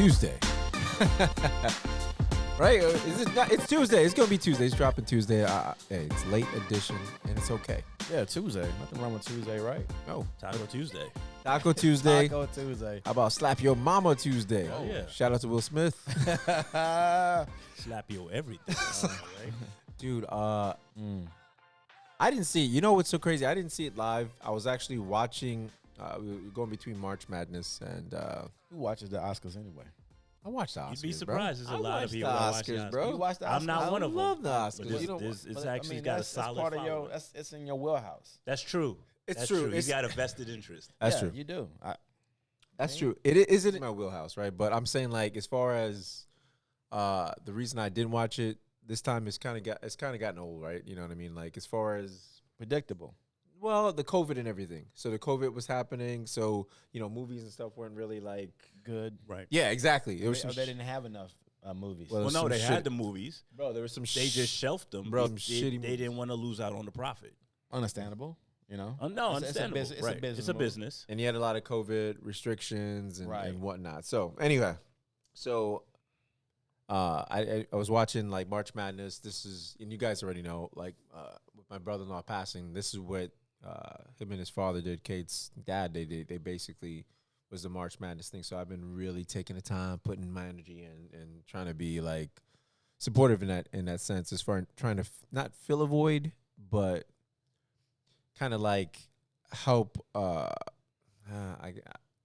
Tuesday. Right? Is it not? It's Tuesday. It's gonna be Tuesday. It's dropping Tuesday. Hey, it's late edition, and it's okay. Yeah, Tuesday. Nothing wrong with Tuesday, right? No. Taco Tuesday. Taco Tuesday. Taco Tuesday. How about Slap Your Mama Tuesday? Oh, yeah. Shout out to Will Smith. Slap your everything. Right? Dude, I didn't see it. You know what's so crazy? I didn't see it live. I was actually watching, we were going between March Madness and Who watches the Oscars anyway? I watched the Oscars. You'd be surprised. Bro. There's a lot of watched people the that watch the Oscars, Oscars. bro. You watch the Oscars? I'm not one of them. I love the But Oscars. it's actually got a solid that's part of following. it's in your wheelhouse. That's true. It's That's true. You It's- got a vested interest. That's Yeah, true. You do. That's true. It isn't in my wheelhouse, right? But I'm saying, like, as far as the reason I didn't watch it this time, it's kind of gotten old, right? You know what I mean? Like, as far as Predictable. well, the COVID and everything. So the COVID was happening. So movies and stuff weren't really like Good. Right. yeah, exactly. There was Or some they didn't have enough movies. Well, Well, no, some they shit- had the movies. bro. There was some They just shelved them. Bro, They- some they, shitty they movies. didn't want to lose out on the profit. Understandable. You know. No, It's a understandable. business- it's a right. business It's a move. business. and you had a lot of COVID restrictions and, Right. and whatnot. So anyway, I was watching like March Madness. This is, and you guys already know, like with my brother-in-law passing, this is what him and his father did. Kate's dad, they did. They basically was the March Madness thing. So I've been really taking the time, putting my energy in, and trying to be like supportive in that sense, as far as trying to not fill a void, but kind of like help.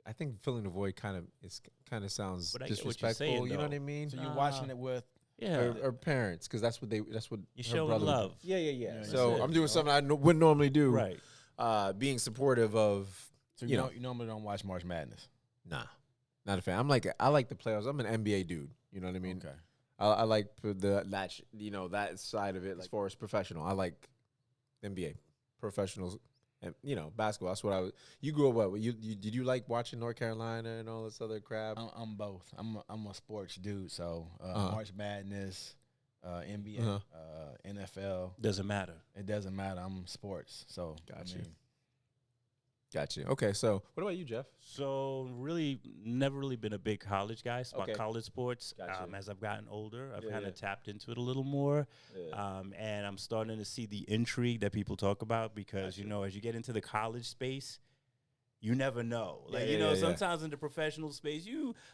I think filling the void kind of sounds But I get what you're disrespectful. saying, you know what I though. mean? So you're watching it with. Yeah. Or parents, because that's what You her showing brother would do. love. Yeah. Yeah, So that's it, I'm you doing know? something I wouldn't normally do. Right. Being supportive of. So You know. you normally don't watch March Madness. Nah, not a fan. I like the playoffs. I'm an NBA dude. You know what I mean? Okay. I like that side of it. Like, as far as professional, I like NBA professionals, and basketball. That's what I was. You grew up what? You did you like watching North Carolina and all this other crap? I'm both. I'm a sports dude. So March Madness, NBA, Uh-huh. NFL. Doesn't matter. It doesn't matter. I'm sports. So Gotcha. Gotcha. Okay, so what about you, Jeff? So never really been a big college guy. So Okay. about college sports. Gotcha. As I've gotten older, I've Yeah, kind yeah. of tapped into it a little more. And I'm starting to see the intrigue that people talk about because, as you get into the college space, you never know. Like, Yeah. sometimes in the professional space,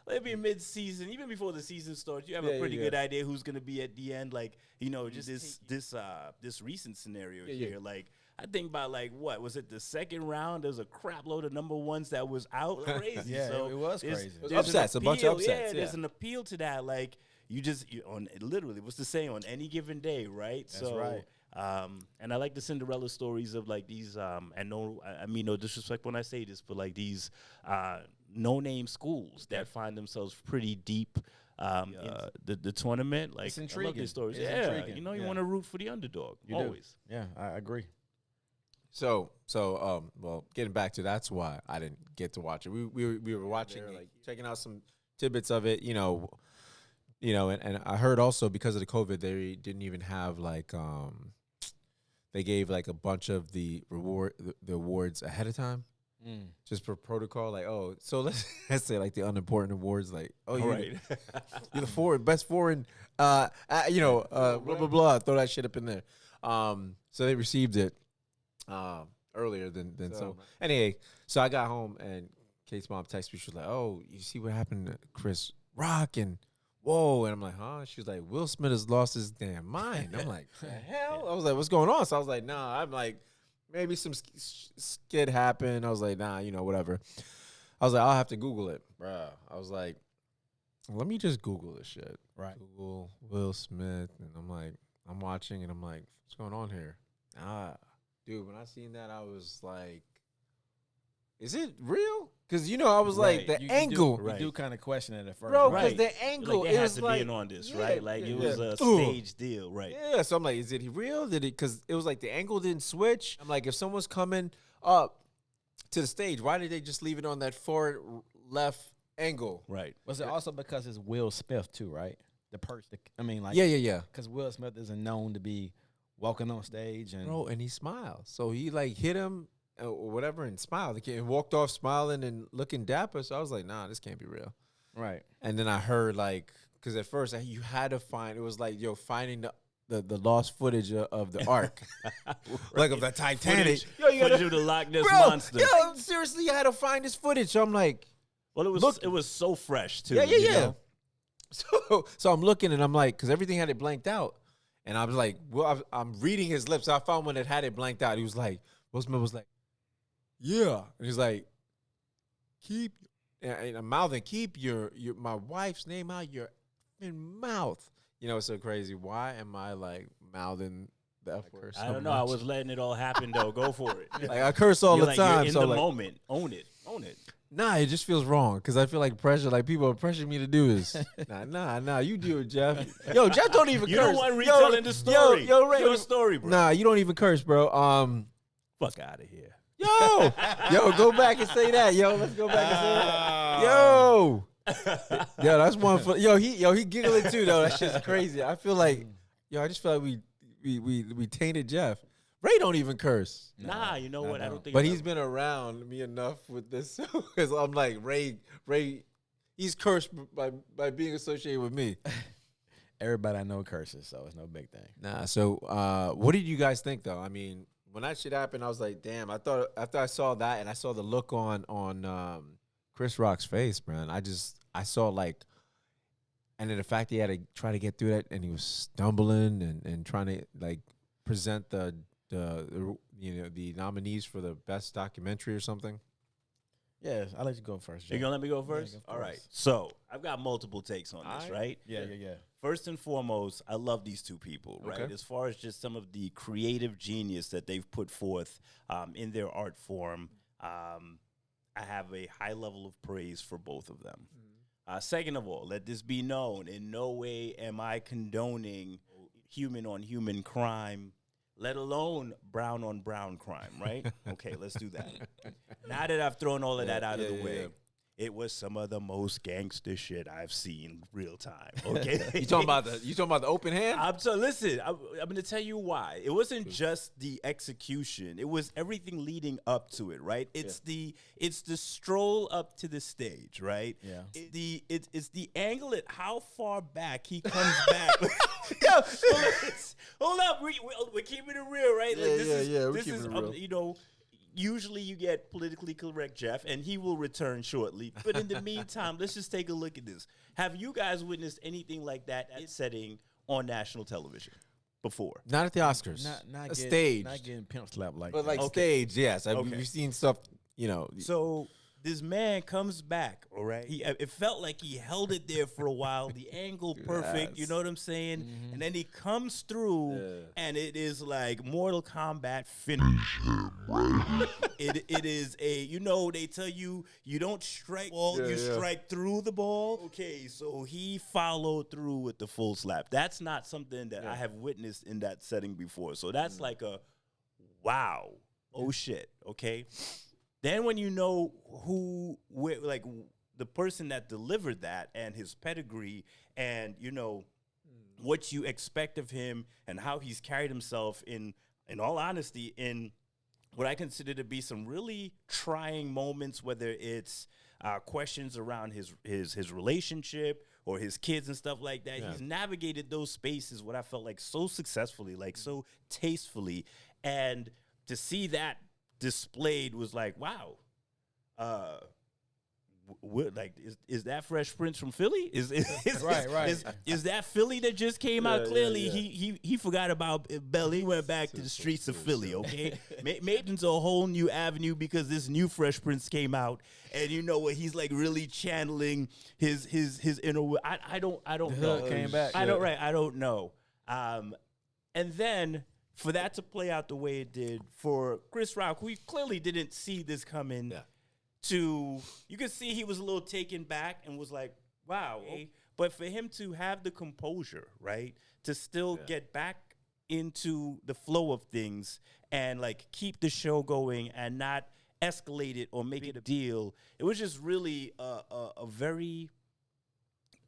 maybe mid-season, even before the season starts, you have Yeah, a pretty yeah. good idea who's going to be at the end. Like, just this recent scenario Yeah. here. Like, I think about, like, what? Was it the second round? There was a crap load of number ones that was out. Crazy. Yeah, So it was there's- crazy. It was there's an upsets, a bunch of appeal. upsets, Yeah, there's yeah. an appeal to that. Like, literally, what's the saying? On any given day, right? That's right. And I like the Cinderella stories of like these, and I mean no disrespect when I say this, but like these no-name schools that find themselves pretty deep in the tournament. Like, It's I love intriguing. these stories. It's Yeah, intriguing. you Yeah. want to root for the underdog You do. always. Yeah, I agree. So, well, getting back to that's why I didn't get to watch it. We were watching it, like checking out some tidbits of it, and I heard also because of the COVID, they didn't even have like they gave like a bunch of the awards ahead of time. Just for protocol, like, oh, so let's say like the unimportant awards, like, oh, you're, Right. you're the best foreign, blah blah blah. Throw that shit up in there. So they received it earlier than so. Anyway, so I got home and Kate's mom texted me. She was like, "Oh, you see what happened to Chris Rock?" And whoa, and I'm like, "Huh?" She was like, "Will Smith has lost his damn mind." I'm like, "The hell?" I was like, "What's going on?" So I was like, "Nah." I'm like, maybe some skid happened. I was like, "Nah, whatever." I was like, "I'll have to Google it, bruh." I was like, "Let me just Google this shit." Right. Google Will Smith, and I'm like, I'm watching, and I'm like, "What's going on here?" Dude, when I seen that, I was like, "Is it real?" Because I was like, the angle, You do kind of question it at first, bro. right? Because the angle, Like, it they had was to like, be in on this, yeah, right? Like, it was a Ooh. stage deal, right? Yeah, so I'm like, is it real? Did it? Because it was like the angle didn't switch. I'm like, if someone's coming up to the stage, why did they just leave it on that forward left angle? Right. Was it also because it's Will Smith too, right? The person. I mean, like, Yeah. because Will Smith isn't known to be walking on stage and Bro, and he smiled. So he like hit him or whatever and smiled. The kid walked off smiling and looking dapper. So I was like, nah, this can't be real. Right. And then I heard like, because at first you had to find, it was like, finding the lost footage of the Ark, like of the Titanic. Footage of the Loch Ness Bro, monster. yo, seriously, you had to find this footage. So I'm like, Well, it was so fresh too. yeah. You know? So I'm looking and I'm like, because everything had it blanked out, and I was like, well, I'm reading his lips. I found one that had it blanked out. He was like, Will Smith was like, yeah, and he's like, keep, and I'm mouthing, keep your my wife's name out your mouth. You know, it's so crazy. Why am I like mouthing the F word? I don't know. I was letting it all happen though. Go for it. Like I curse all the time. You're in so the like, moment. Own it. nah, it just feels wrong because I feel like pressure. Like people are pressuring me to do this. Nah. You do it, Jeff. Yo, Jeff don't even You curse. don't want retelling the story. Yo, Ray, your story, bro. Nah, you don't even curse, bro. Fuck out of here. Yo, go back and say that. Yo, let's go back and say that. Yo. Yo, that's one for he giggling too though. That shit's crazy. I feel like I just feel like we tainted Jeff. Ray don't even curse. Nah, you know what? I don't think. But he's been around me enough with this because I'm like Ray. He's cursed by being associated with me. Everybody I know curses, so it's no big thing. Nah. So, what did you guys think though? I mean, when that shit happened, I was like, damn. I thought after I saw that and I saw the look on Chris Rock's face, man. I saw like, and then the fact he had to try to get through that and he was stumbling and trying to like present the nominees for the best documentary or something. Yeah, I'll let you go first, Jay. You gonna let me go first? Yeah, go All right. first. So I've got multiple takes on this, right? Yeah. First and foremost, I love these two people, right? Okay. As far as just some of the creative genius that they've put forth in their art form, I have a high level of praise for both of them. Second of all, let this be known, in no way am I condoning human-on-human crime, let alone brown-on-brown crime, right? Okay, let's do that. Now that I've thrown all of that out of the way, it was some of the most gangster shit I've seen real time. Okay, You talking about the open hand? Listen, I'm going to tell you why. It wasn't just the execution; it was everything leading up to it. Right? It's the stroll up to the stage. Right? Yeah. It's the angle at how far back he comes back. Hold up, we're keeping it real, right? Yeah, we're this keeping is it real. you know. Usually you get politically correct Jeff, and he will return shortly. But in the meantime, let's just take a look at this. Have you guys witnessed anything like that at setting on national television before? Not at the Oscars. Not stage. Not getting pimp slapped like But that. like stage, yes. We've seen stuff, So this man comes back, all right? It felt like he held it there for a while, the angle perfect, you know what I'm saying? Mm-hmm. And then he comes through, and it is like Mortal Kombat finish him, right? it is they tell you don't strike ball, you strike through the ball. Okay, so he followed through with the full slap. That's not something that I have witnessed in that setting before. So that's like a wow, oh shit, okay? Then when you know like the person that delivered that and his pedigree and, what you expect of him and how he's carried himself in all honesty, in what I consider to be some really trying moments, whether it's questions around his relationship or his kids and stuff like that. Yeah. He's navigated those spaces, what I felt like so successfully, like so tastefully. And to see that displayed was like, wow. Is that Fresh Prince from Philly? Is that Philly that just came out? Clearly, he forgot about Belly. He went back to the streets of Philly. Okay, made into a whole new avenue because this new Fresh Prince came out, and you know what? He's like really channeling his inner. I don't know. Came back. I don't know. And then, for that to play out the way it did for Chris Rock, who clearly didn't see this coming, you could see he was a little taken back and was like, wow. But for him to have the composure, right, to still get back into the flow of things and like keep the show going and not escalate it or make it a deal, it was just really a very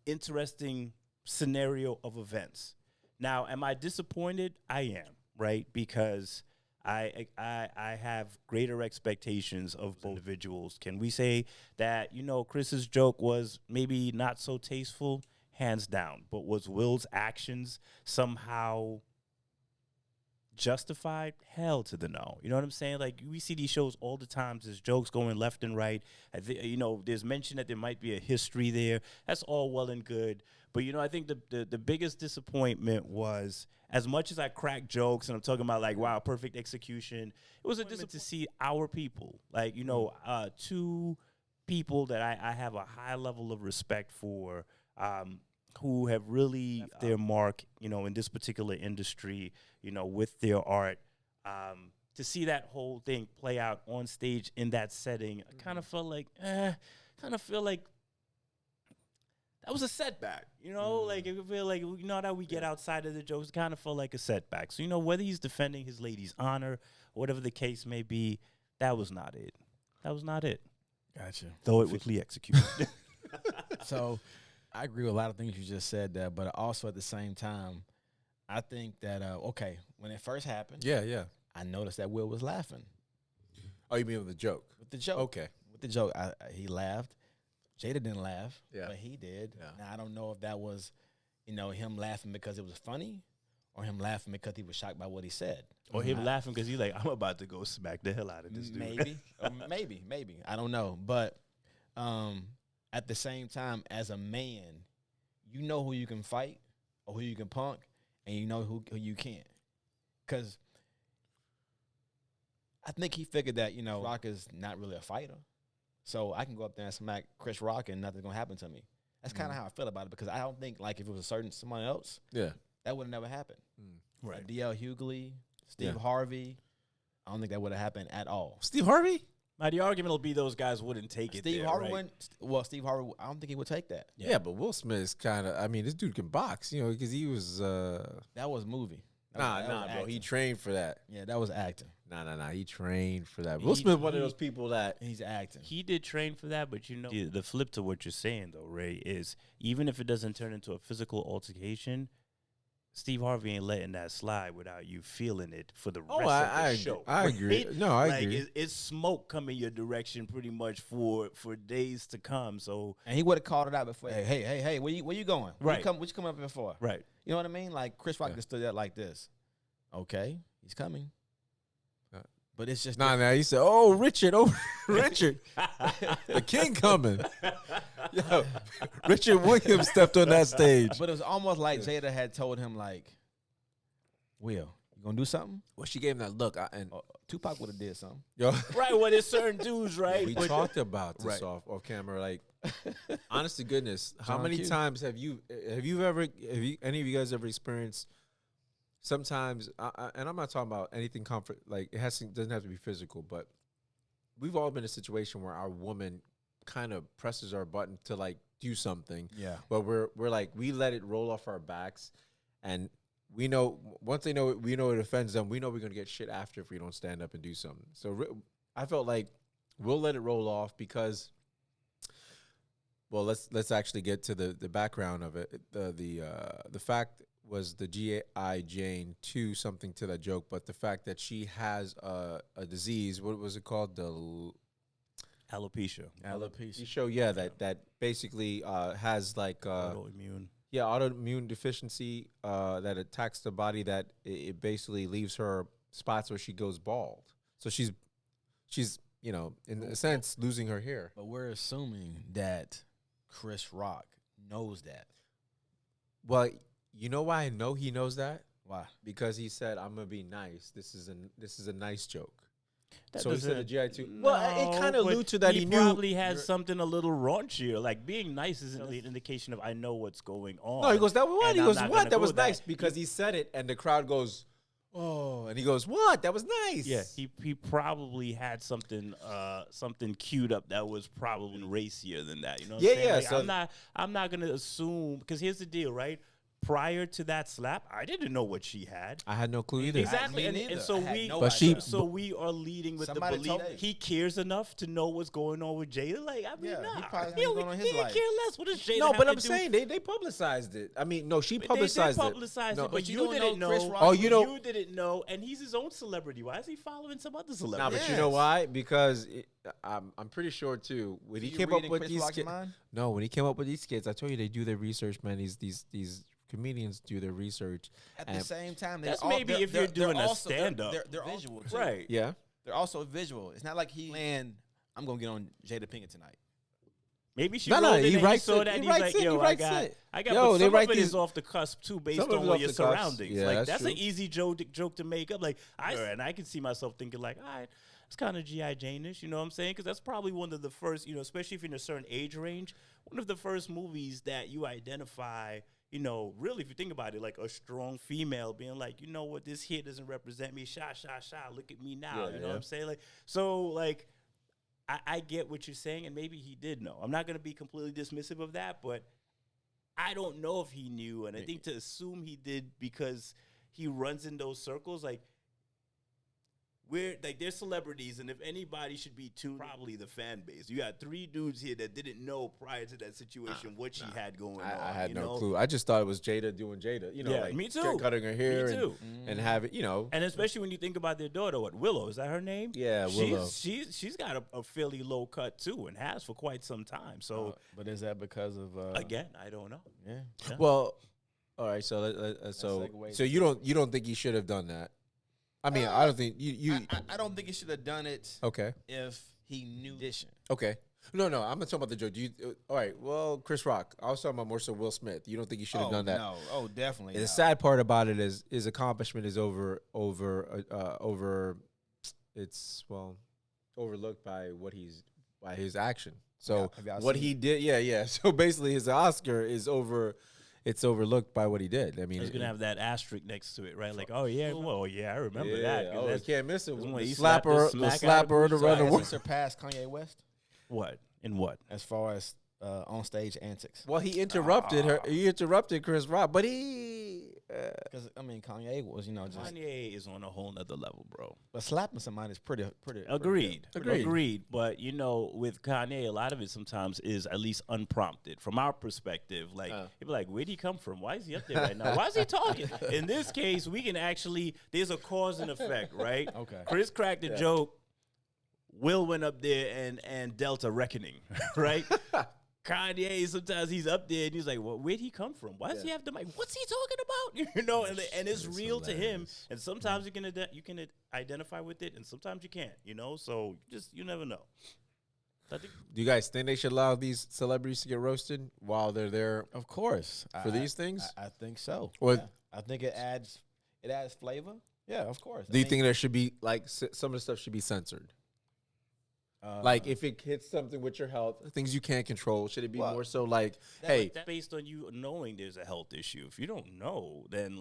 interesting scenario of events. Now, am I disappointed? I am. Right? Because I have greater expectations of both individuals. Can we say that, Chris's joke was maybe not so tasteful? Hands down. But was Will's actions somehow justified? Hell to the no. You know what I'm saying? Like, we see these shows all the time. There's jokes going left and right. There's mention that there might be a history there. That's all well and good. But, I think the biggest disappointment was, as much as I crack jokes and I'm talking about, like, wow, perfect execution, it was a disappointment to see our people. Like, two people that I have a high level of respect for, who have really left their mark, in this particular industry, with their art. To see that whole thing play out on stage in that setting, I kind of felt like, that was a setback, like, I feel like, that we get outside of the jokes, it kind of felt like a setback. So, whether he's defending his lady's honor, or whatever the case may be, that was not it. That was not it. Gotcha. Though it quickly executed. So I agree with a lot of things you just said there, but also at the same time, I think that, when it first happened, Yeah. I noticed that Will was laughing. Oh, you mean with the joke? With the joke. Okay. With the joke, he laughed. Jada didn't laugh, Yeah. but he did. Yeah. Now, I don't know if that was, him laughing because it was funny or him laughing because he was shocked by what he said. Or him laughing because he's like, I'm about to go smack the hell out of this dude. Maybe. I don't know. But at the same time, as a man, you know who you can fight or who you can punk, and you know who you can't. Because I think he figured that, Rock is not really a fighter. So I can go up there and smack Chris Rock and nothing's going to happen to me. That's kind of how I feel about it, because I don't think, like, if it was someone else, that would have never happened. Right. Like D.L. Hughley, Steve Harvey, I don't think that would have happened at all. Steve Harvey? Now, the argument will be those guys wouldn't take it. Steve Harvey Steve Harvey, I don't think he would take that. Yeah, but Will Smith is kind of, this dude can box, because he was. That was movie. That was bro. He trained for that. Yeah, that was acting. Nah. He trained for that. Will Smith, one of those people that. He's acting. He did train for that, but the flip to what you're saying, though, Ray, is even if it doesn't turn into a physical altercation, Steve Harvey ain't letting that slide without you feeling it for the rest of the show. I agree. No, I agree. It's smoke coming your direction pretty much for days to come. So, and he would have called it out before. Hey, where you going? Right. What you coming up here for? Right. You know what I mean? Like, Chris Rock just stood there like this. Okay, he's coming. But it's just he said, Richard, the king coming. Yo, Richard Williams stepped on that stage. But it was almost like Jada had told him, like, Will, you gonna do something? Well, she gave him that look, and Tupac would have did something. Yo, right, well, there's certain dudes, right? We talked about this off camera. Like, honest to goodness, how many times have any of you guys ever experienced? Sometimes, and I'm not talking about anything comfort, like doesn't have to be physical, but we've all been in a situation where our woman kind of presses our button to, like, do something. Yeah. But we're like, we let it roll off our backs, and we know once we know it offends them, we know we're gonna get shit after if we don't stand up and do something. So I felt like we'll let it roll off because, well, let's actually get to the background of it. The fact was the G.I. Jane 2 something to that joke, but the fact that she has a disease, what was it called? The alopecia. That basically has like autoimmune. Yeah, autoimmune deficiency that attacks the body, that it basically leaves her spots where she goes bald. So she's in a sense losing her hair. But we're assuming that Chris Rock knows that. Well, you know why I know he knows that? Why? Because he said, "I'm gonna be nice. This is a nice joke." That so he said the GI 2. No, well, it kind of alludes to that. He probably has something a little raunchier. Like, being nice isn't an indication of I know what's going on. No, he goes, "That was what?" He goes, "What? That was nice," that. because he said it, and the crowd goes, "Oh!" And he goes, "What? That was nice." Yeah, he probably had something queued up that was probably racier than that. You know? What I'm saying? Like, So I'm not gonna assume, because here's the deal, right? prior to that slap, I didn't know what she had. I had no clue either. Exactly, Me and neither. so I had we, no But idea. so we are leading with Somebody the belief told me. he cares enough to know what's going on with Jada. Like, I mean, Yeah, nah, he probably knows he what's going on in his he life. care less. What does Jada No, have but to I'm do? saying they publicized it. I mean, no, she They publicized did it. publicize No, it, but you you don't didn't know know. Chris Rock. Oh, you know- you didn't know, and he's his own celebrity. Why is he following some other Nah, celebrity? but you know why? Because I'm pretty sure too. When he You came up reading with Chris these Rock's skits, mind? no, when he came up with these skits, I told you they do their research, man. These comedians do their research. At And- the same time, That's maybe if you're doing a stand-up. They're visual too. Right. Yeah. They're also visual. It's not like he planned, I'm gonna get on Jada Pinkett tonight. Maybe she No, rolled he in and writes saw it. that. He And he's writes like, it. He yo, writes I it. got. Yo, But they some write of it these- is off the cusp too, based Some of on it's what off your the cusp. surroundings. Yeah, Like that's that's true. an easy joke to make up. Like and I can see myself thinking like, all right, it's kind of GI Jane-ish. You know what I'm saying? Because that's probably one of the first, especially if you're in a certain age range, one of the first movies that you identify. Really, if you think about it, like a strong female being like, you know what, this here doesn't represent me. Sha. Look at me now. Yeah, You know what I'm saying? Like, so like. I get what you're saying, and maybe he did know. I'm not going to be completely dismissive of that, but I don't know if he knew. And I think to assume he did because he runs in those circles, like, they're celebrities, and if anybody should be tuned, probably the fan base. You got 3 dudes here that didn't know prior to that situation what she had going on. I had no clue. I just thought it was Jada doing Jada. Yeah, like me too. cutting her hair Me too. and have it. And especially when you think about their daughter, Willow, is that her name? Yeah, Willow. She's got a fairly low cut too, and has for quite some time. So But is that because of again, I don't know. Yeah. Well, all right. So segues so you don't think he should have done that? I mean, I don't think you. I don't think he should have done it Okay. if he knew this. Okay. No, I'm not talking about the joke. Do you? All right. Well, Chris Rock. I was talking about more so Will Smith. You don't think he should have done that? No. Oh, definitely. And the sad part about it is his accomplishment is overlooked by by his action. So Have y'all what seen he did, yeah. So basically, his Oscar is overlooked by what he did. I mean, It's gonna have that asterisk next to it, right? Like, oh yeah, well, yeah, I remember yeah, that. 'cause Oh, you that's can't miss it. when The he slapped the slapper, the smack out of slapper, the Bruce run Willis. away. Has he surpassed Kanye West what in what? as far as on stage antics? Well, he interrupted her. He interrupted Chris Rock, but he. Because Kanye was just Kanye is on a whole nother level, bro. but slapping somebody is pretty. Agreed. Agreed. Agreed. But with Kanye, a lot of it sometimes is at least unprompted from our perspective. Like he'd be like, "Where'd he come from? Why is he up there right now? Why is he talking?" In this case, we can actually there's a cause and effect, right? Okay. Chris cracked a joke. Will went up there and dealt a reckoning, right? Kanye, sometimes he's up there and he's like, "Well, where'd he come from? Why does he have the mic? What's he talking about?" And it's real to him. And sometimes you can identify with it, and sometimes you can't. So you never know. I think Do you guys think they should allow these celebrities to get roasted while they're there Of course, for these things? I think so. Or- Yeah. I think it adds flavor. Yeah, of course. Do you think there should be some of the stuff should be censored? Like if it hits something with your health, things you can't control, should it be more so like, hey, that's based on you knowing there's a health issue. If you don't know, then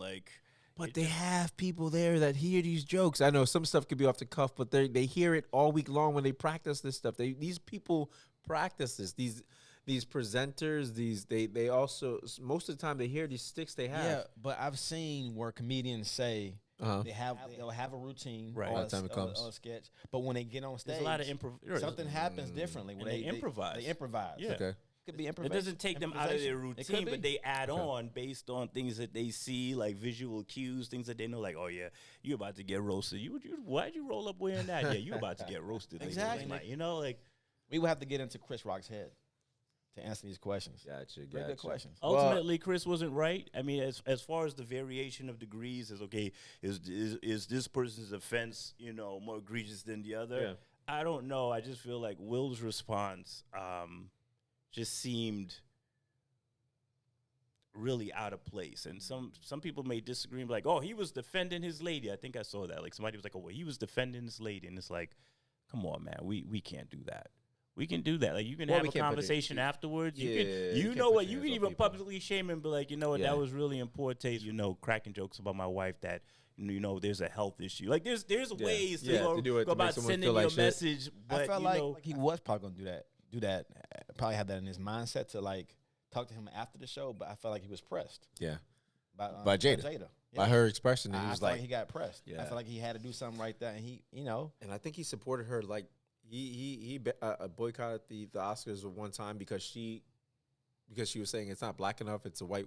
but they have people there that hear these jokes. I know some stuff could be off the cuff, but they hear it all week long when they practice this stuff. These people practice this. These presenters, they also most of the time they hear these sticks they have. Yeah, but I've seen where comedians say Uh-huh. they'll have a routine, Right. or By the time it comes. or a sketch, but when they get on stage, there's a lot of improv. something happens differently. When And they improvise. They improvise. Yeah. Okay. Could be It improvisation. doesn't take them out of their Improvisation. It routine, could but be. they add on based on things that they see, like visual cues, things that they know, like, oh yeah, you about to get roasted. Why'd you roll up wearing that? Yeah, you about to get roasted. later Exactly. tonight. We would have to get into Chris Rock's head to answer these questions. Gotcha. Very good questions. Ultimately, Chris wasn't right. I mean, as far as the variation of degrees is okay, is this person's offense, more egregious than the other? Yeah. I don't know. I just feel like Will's response just seemed really out of place. And some people may disagree and be like, oh, he was defending his lady. I think I saw that. Like somebody was like, oh, well, he was defending his lady. And it's like, come on, man, we can't do that. We can do that. Like you can have a conversation afterwards. You know what? You can even publicly shame him and be like, you know what? That was really in poor taste. Cracking jokes about my wife that there's a health issue. Like there's ways to go about sending your message. But I felt like he was probably gonna do that. Probably had that in his mindset to like talk to him after the show. But I felt like he was pressed. Yeah. By Jada. Yeah. By her expression, and he I was feel like he got pressed. Yeah. I feel like he had to do something right there, and he, and I think he supported her. Like he boycotted the Oscars at one time because she was saying it's not black enough. It's a white,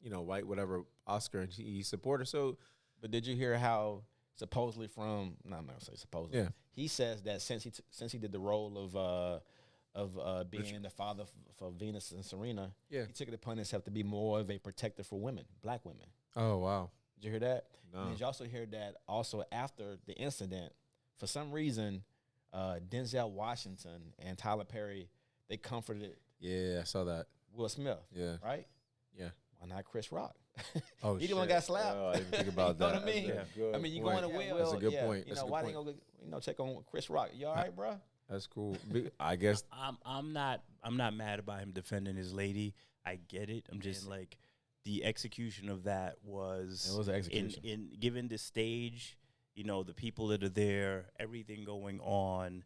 white whatever Oscar, and he supported her. So, But did you hear how supposedly I'm not gonna say supposedly. Yeah. He says that since he did the role of being the father for Venus and Serena, Yeah. he took it upon himself to be more of a protector for women, black women. oh wow, Did you hear that? No. And did you also hear that also after the incident, for some reason, Denzel Washington and Tyler Perry, they comforted yeah, I saw that. Will Smith, Yeah, right? yeah. Why not Chris Rock? Oh, He the one got slapped. Oh, I didn't think about You know that. what I mean? That's a good I mean, you point. going to Will? That's a good yeah, point. You That's know, a why good they point. gonna check on Chris Rock? You all right, bro? That's cool. I guess. I'm not mad about him defending his lady. I get it. I'm just like the execution of that was It was an execution. in given the stage, the people that are there, everything going on,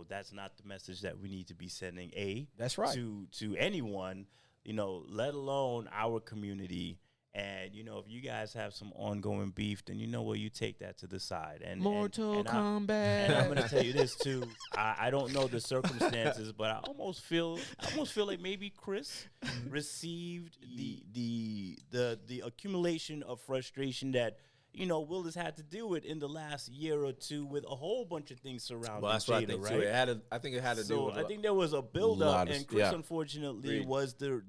that's not the message that we need to be sending That's right. to anyone, let alone our community. And if you guys have some ongoing beef, then you take that to the side. And Mortal and Kombat. And I'm gonna tell you this too. I don't know the circumstances, but I almost feel like maybe Chris received the accumulation of frustration that Will has had to deal with in the last year or two with a whole bunch of things surrounding Well, that's Jada, what I think right? too. I think it had to do So with. I think there was a buildup, and Chris, yeah. unfortunately, Agreed. was the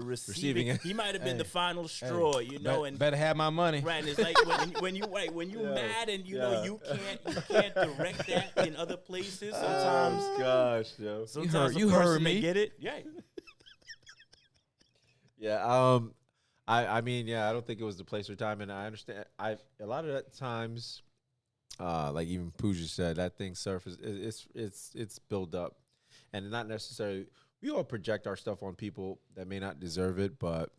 receiving. it. He might have been Hey, the final straw, and better have my money. right. And it's like when you mad and you can't direct that in other places. Sometimes, gosh, yo. sometimes you a heard person may me. get it. Yeah. Yeah. I mean, yeah, I don't think it was the place or time, and I understand. A lot of that times, like even Pooja said, that thing surface. It's built up, and not necessarily. We all project our stuff on people that may not deserve it, but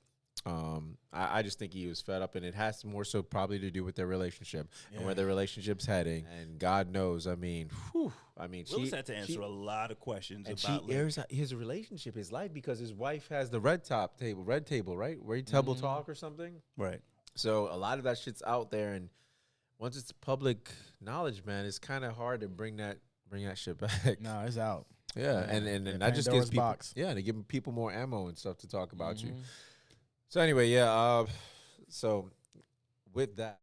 I just think he was fed up, and it has more so probably to do with their relationship and where their relationship's heading. And God knows, I mean, Willis had to answer a lot of questions and about she airs out his relationship, his life, because his wife has the red table, right? Where you table talk or something. right. So a lot of that shit's out there, and once it's public knowledge, man, it's kind of hard to bring that shit back. No, it's out. Yeah, Yeah. and Yeah, that just Pandora's gives people, box. yeah, they give people more ammo and stuff to talk about you. So anyway, yeah. So with that.